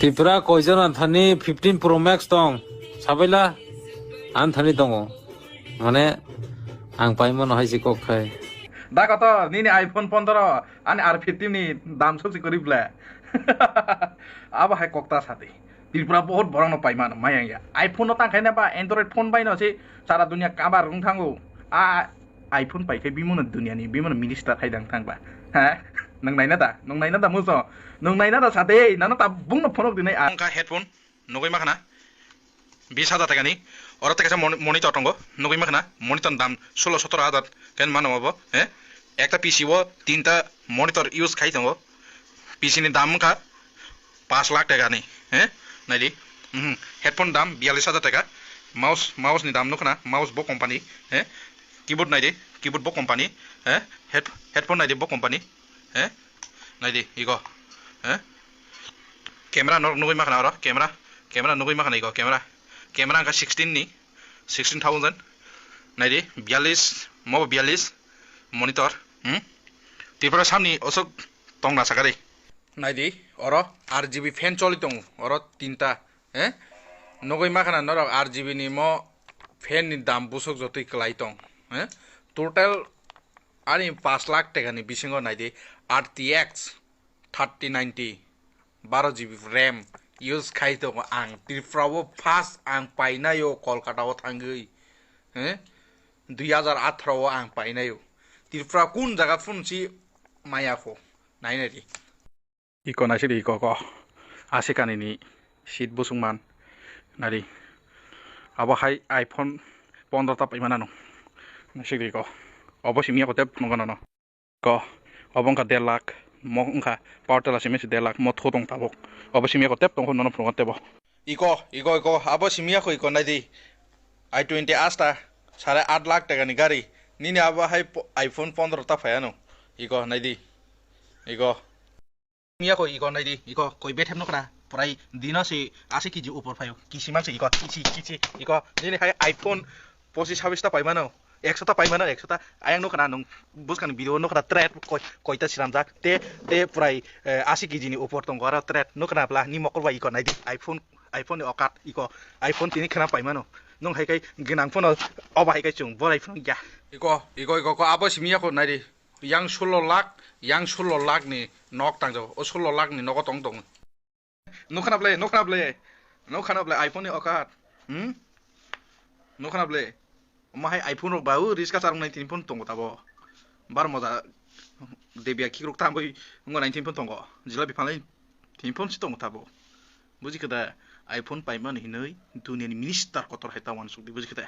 Tipra koijan anthani 15 Pro Max tong. Sabaila anthani tongo. Mane ang paimon haisi kokai. Da kata nini iPhone 15 ani R15 ni দাম সবসে করি বলে আবা হাই kokta সাথে ত্রিপুরা বহুত বড় ন পাইমান মায়া iPhone তা খাইনা বা অ্যান্ড্রয়েড ফোন বাইনো আছে সারা দুনিয়া কাবার রং থাঙ্গো আইফোন পাইখাই বিমন দুনিয়ানি বিমন মিনিস্টার খাইদাং থাংবা হ্যাঁ নং নাইনা তা মুসো নং নাইনা তা সাথে নানা তা বুংনো ফোনক দিনাই আংকা হেডফোন নগই মাখানা 20,000 টাকা নি ওর থেকে মনিটর টঙ্গ নগই মাখানা মনিটর দাম 16-17 হাজার কেন মানো হবো হ্যাঁ একটা পিসি ও তিনটা মনিটর ইউজ খাই দঙ্গ পিসি নি দাম কা 5 লাখ টাকা নি হ্যাঁ নাইদি হেডফোন দাম 42,000 টাকা মাউস নি দাম নখনা মাউস বো কোম্পানি হ্যাঁ কিবোর্ড নাইদি কিবোর্ড বো কোম্পানি হ্যাঁ হেডফোন নাইদি বো কোম্পানি হ্যাঁ নাইদি ইগো হ্যাঁ ক্যামেরা নগই মাখানা আর ক্যামেরা নগই মাখানা ইগো ক্যামেরা का 16,000 नाइदि 42 मनिटर त्रिपुरा सामनी असक तंगना सागारे नाइदि और RGB फैन चली दं और तीनटा हैं नगै माखाना नर RGB नि म फैन नि दाम बुसक जतै क्लाइ दं हैं टोटल आनि 5 लाख टाका नि बिसिङो नाइदि RTX 3090 12GB RAM यूज खाई तो आं त्रिपुरावो फार्स्ट आं पाइनायो कलकाताव थांगै हैं 2018 आं पाइनायो त्रिपुरा कुन जागा फुनसि मायाखौ नायनायदि इको नायसि इको को आसिकानिनि सीट बुसुंमान नारि अब हाय आइफोन 15 ता पाइमाना न नायसि इको अबसि मिया कोते नगन न को अबंका 1.5 लाख मखा पावरटेला सिमेसि 1.5 लाख म थोदं ताबक अबसि मिया कोते तंखौ नन फ्रंगते बो इको अबसि मिया को इको नायदि i20 आस्टा 8.5 लाख टाका नि गाड़ी निने अब हाय आइफोन 15 ता फायानो इको नायदि इको मिया को इको नायदि इको कोइ बेथेम नखरा प्राय दिनसि 80 केजी ऊपर फायो किसि मानसि इको किसि इको निने हाय आइफोन 25-26 ता पाइमानो 100 ता पाइमानो 100 ता आयं नखरा नों बुसकान भिडियो नखरा ट्रेड कोइता सिरामजाक ते प्राय 80 केजी नि ऊपर तंग गरा ट्रेड नखराब्ला नि मकलवा इको नायदि आइफोन अकात इको आइफोन तिनि खना पाइमानो नों हायकाय गोनां फोन अबा हायकाय जों बराय फोन गया इको आबसि मिया को नायदि yang 16 लाख नि नक तांजो ओ 16 लाख नि नक तंग दं नखनाब्ले आइफोन नि अकात नखनाब्ले माहाय आइफोन बाउ रिस्का चारम 19 फोन तंग ताबो बार मजा देबिया किरुक तांबय ngo 19 फोन तंग जिला बिफांलै 3 फोन सि तंग ताबो बुजिखदा आइफोन पाइमान हिनै दुनियानि मिनिस्टार कतर हायता वान सुदि बुजिखदा